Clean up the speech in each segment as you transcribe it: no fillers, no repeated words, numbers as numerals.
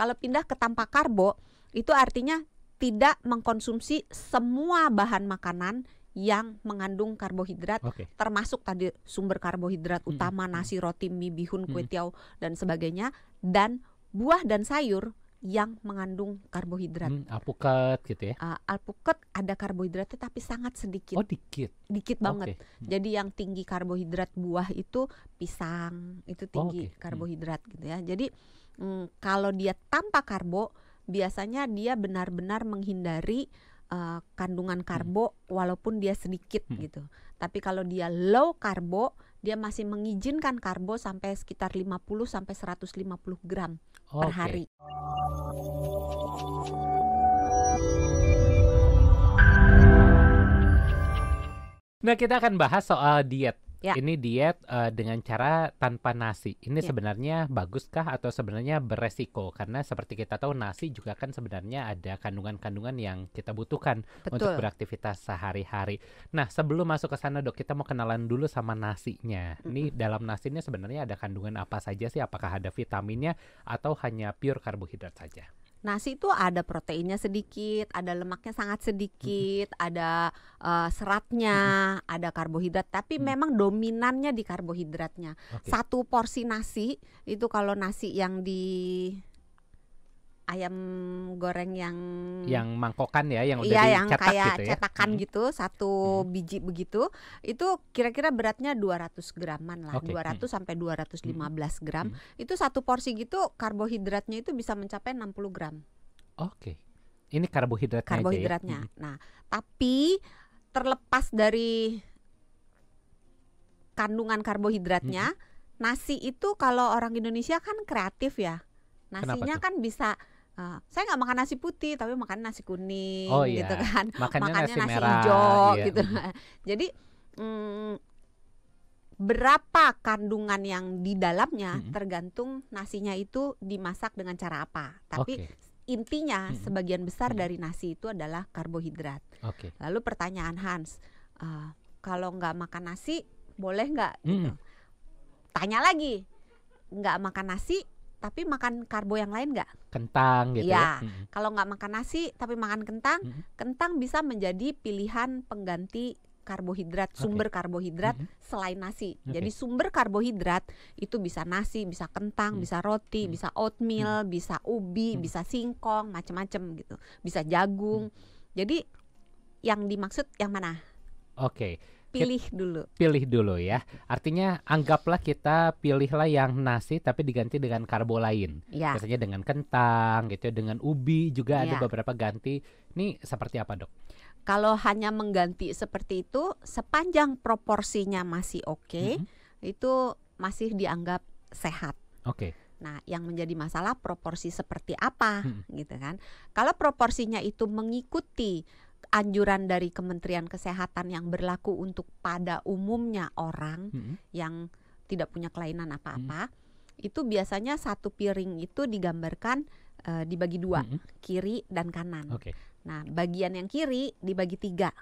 Kalau pindah ke tanpa karbo, itu artinya tidak mengkonsumsi semua bahan makanan yang mengandung karbohidrat, termasuk tadi sumber karbohidrat utama nasi, roti, mie, bihun, kue tiaw dan sebagainya, dan buah dan sayur yang mengandung karbohidrat. Alpukat gitu ya? Alpukat ada karbohidratnya tapi sangat sedikit. Oh, dikit Banget. Jadi yang tinggi karbohidrat buah itu pisang, itu tinggi karbohidrat gitu ya. Jadi kalau dia tanpa karbo, biasanya dia benar-benar menghindari kandungan karbo walaupun dia sedikit gitu. Tapi kalau dia low karbo, dia masih mengizinkan karbo sampai sekitar 50 sampai 150 gram per hari. Nah, kita akan bahas soal diet. Ini diet dengan cara tanpa nasi. Ini sebenarnya baguskah atau sebenarnya beresiko? Karena seperti kita tahu nasi juga kan sebenarnya ada kandungan-kandungan yang kita butuhkan untuk beraktivitas sehari-hari. Nah, sebelum masuk ke sana Dok, kita mau kenalan dulu sama nasinya. Ini dalam nasi ini sebenarnya ada kandungan apa saja sih? Apakah ada vitaminnya atau hanya pure karbohidrat saja? Nasi itu ada proteinnya sedikit, ada lemaknya sangat sedikit, ada seratnya, ada karbohidrat, tapi memang dominannya di karbohidratnya. Satu porsi nasi itu kalau nasi yang di ayam goreng yang mangkokan ya, yang udah yang dicetak kayak gitu ya, cetakan gitu, satu biji begitu, itu kira-kira beratnya 200 graman lah, 200 sampai 215 gram. Itu satu porsi gitu karbohidratnya itu bisa mencapai 60 gram. Ini karbohidratnya. Nah, tapi terlepas dari kandungan karbohidratnya, nasi itu kalau orang Indonesia kan kreatif ya. Nasinya kan bisa saya nggak makan nasi putih tapi makan nasi kuning gitu kan, makannya nasi hijau gitu. Jadi berapa kandungan yang di dalamnya tergantung nasinya itu dimasak dengan cara apa. Tapi intinya sebagian besar dari nasi itu adalah karbohidrat. Lalu pertanyaan Hans, kalau nggak makan nasi boleh nggak? Gitu. Tanya lagi, nggak makan nasi tapi makan karbo yang lain nggak? Kentang gitu ya. Kalau nggak makan nasi tapi makan kentang, kentang bisa menjadi pilihan pengganti karbohidrat, sumber karbohidrat selain nasi. Jadi sumber karbohidrat itu bisa nasi, bisa kentang, bisa roti, bisa oatmeal, bisa ubi, bisa singkong, macam-macam gitu. Bisa jagung. Jadi yang dimaksud yang mana? Pilih dulu ya. Artinya anggaplah kita pilihlah yang nasi tapi diganti dengan karbo lain. Biasanya dengan kentang gitu, dengan ubi juga ada beberapa ganti. Ini seperti apa Dok? Kalau hanya mengganti seperti itu, sepanjang proporsinya masih itu masih dianggap sehat. Nah, yang menjadi masalah proporsi seperti apa gitu kan. Kalau proporsinya itu mengikuti anjuran dari Kementerian Kesehatan yang berlaku untuk pada umumnya orang yang tidak punya kelainan apa-apa, itu biasanya satu piring itu digambarkan dibagi dua, kiri dan kanan. Nah, bagian yang kiri dibagi 3.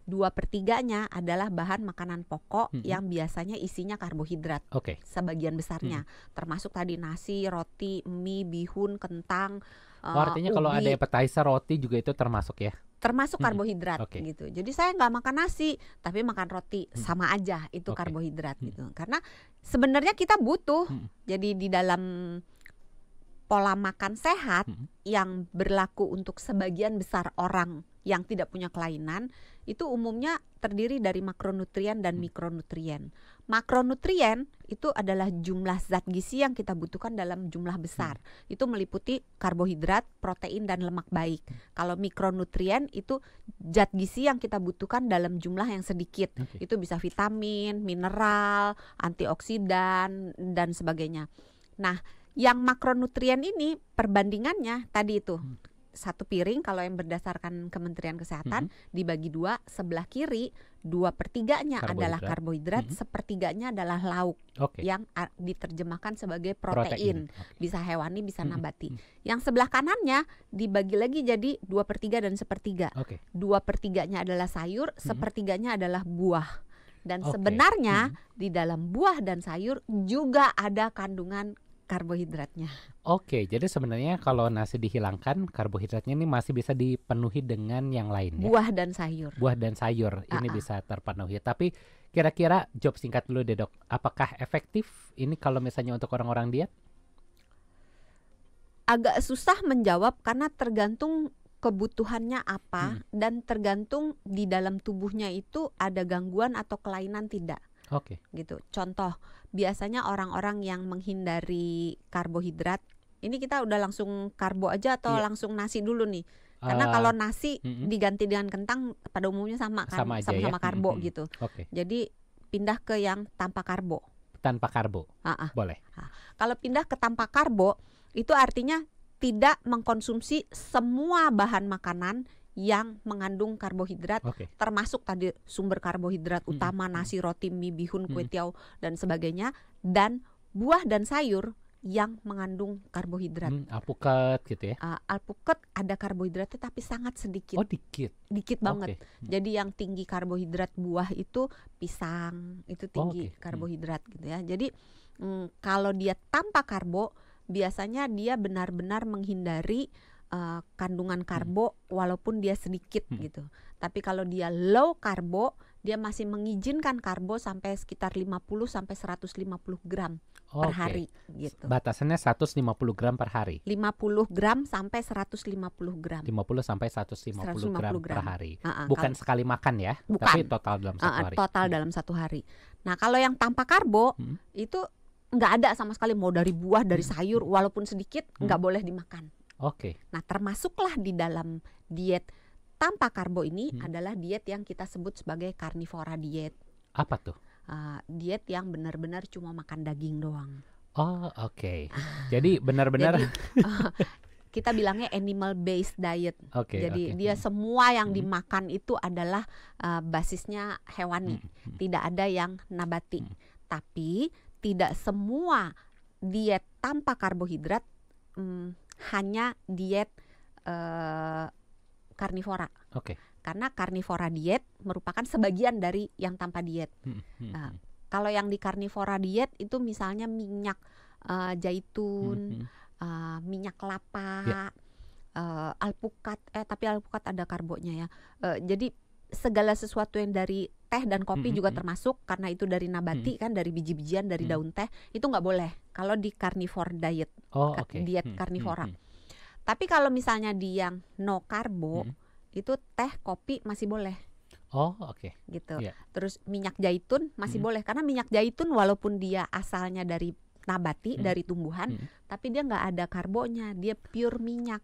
2/3-nya adalah bahan makanan pokok yang biasanya isinya karbohidrat, sebagian besarnya, termasuk tadi nasi, roti, mie, bihun, kentang. Artinya ubi. Kalau ada appetizer roti juga itu termasuk ya? Termasuk karbohidrat gitu. Jadi saya nggak makan nasi tapi makan roti, sama aja itu karbohidrat gitu. Karena sebenarnya kita butuh. Jadi di dalam pola makan sehat yang berlaku untuk sebagian besar orang yang tidak punya kelainan itu umumnya terdiri dari makronutrien dan mikronutrien. Makronutrien itu adalah jumlah zat gizi yang kita butuhkan dalam jumlah besar. Itu meliputi karbohidrat, protein dan lemak baik. Kalau mikronutrien itu zat gizi yang kita butuhkan dalam jumlah yang sedikit. Itu bisa vitamin, mineral, antioksidan dan sebagainya. Nah, yang makronutrien ini perbandingannya tadi itu satu piring kalau yang berdasarkan Kementerian Kesehatan dibagi 2, sebelah kiri 2/3-nya adalah karbohidrat, 1/3-nya adalah lauk yang diterjemahkan sebagai protein. Bisa hewani, bisa nabati. Yang sebelah kanannya dibagi lagi jadi 2/3 dan 1/3. 2/3-nya adalah sayur, 1/3-nya adalah buah. Dan sebenarnya di dalam buah dan sayur juga ada kandungan karbohidratnya. Oke, jadi sebenarnya kalau nasi dihilangkan, karbohidratnya ini masih bisa dipenuhi dengan yang lain ya? Buah dan sayur. Buah dan sayur ini bisa terpenuhi. Tapi kira-kira jawab singkat dulu deh dok, apakah efektif ini kalau misalnya untuk orang-orang diet? Agak susah menjawab karena tergantung kebutuhannya apa dan tergantung di dalam tubuhnya itu ada gangguan atau kelainan tidak. Oke. Gitu. Contoh, biasanya orang-orang yang menghindari karbohidrat, ini kita udah langsung karbo aja atau langsung nasi dulu nih? Karena kalau nasi diganti dengan kentang pada umumnya sama kan, sama-sama ya? Karbo gitu. Jadi pindah ke yang tanpa karbo. Tanpa karbo, boleh. Kalau pindah ke tanpa karbo, itu artinya tidak mengkonsumsi semua bahan makanan yang mengandung karbohidrat, termasuk tadi sumber karbohidrat utama nasi, roti, mie, bihun, kue tiaw dan sebagainya, dan buah dan sayur yang mengandung karbohidrat. Alpukat gitu ya? Alpukat ada karbohidratnya tapi sangat sedikit. Oh dikit banget. Jadi yang tinggi karbohidrat buah itu pisang, itu tinggi karbohidrat gitu ya. Jadi kalau dia tanpa karbo, biasanya dia benar-benar menghindari kandungan karbo walaupun dia sedikit gitu. Tapi kalau dia low karbo, dia masih mengizinkan karbo sampai sekitar 50 sampai 150 gram per hari gitu. Batasannya 150 gram per hari. 50 gram sampai 150 gram. 50 sampai 150 gram per hari. Bukan kalau, sekali makan ya, tapi total dalam satu hari. Total dalam satu hari. Nah, kalau yang tanpa karbo itu nggak ada sama sekali, mau dari buah, dari sayur, walaupun sedikit nggak boleh dimakan. Nah, termasuklah di dalam diet tanpa karbo ini adalah diet yang kita sebut sebagai carnivora diet. Apa tuh? Diet yang benar-benar cuma makan daging doang. Jadi benar-benar kita bilangnya animal based diet. Jadi dia semua yang dimakan itu adalah basisnya hewani, tidak ada yang nabati. Tapi tidak semua diet tanpa karbohidrat hanya diet karnivora. Karena karnivora diet merupakan sebagian dari yang tanpa diet. Kalau yang di karnivora diet itu misalnya minyak zaitun, minyak kelapa, alpukat. Tapi alpukat ada karbonya ya. Jadi segala sesuatu yang dari teh dan kopi juga termasuk, karena itu dari nabati kan, dari biji-bijian, dari daun teh, itu nggak boleh kalau di carnivore diet, diet karnivora. Tapi kalau misalnya di yang no karbo, itu teh, kopi masih boleh. Gitu. Terus minyak zaitun masih boleh, karena minyak zaitun walaupun dia asalnya dari nabati, dari tumbuhan, tapi dia nggak ada karbonya, dia pure minyak.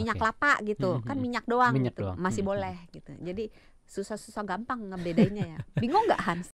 Minyak kelapa gitu, kan minyak doang gitu, masih boleh gitu. Jadi susah-susah gampang ngebedainnya ya. Bingung nggak Hans?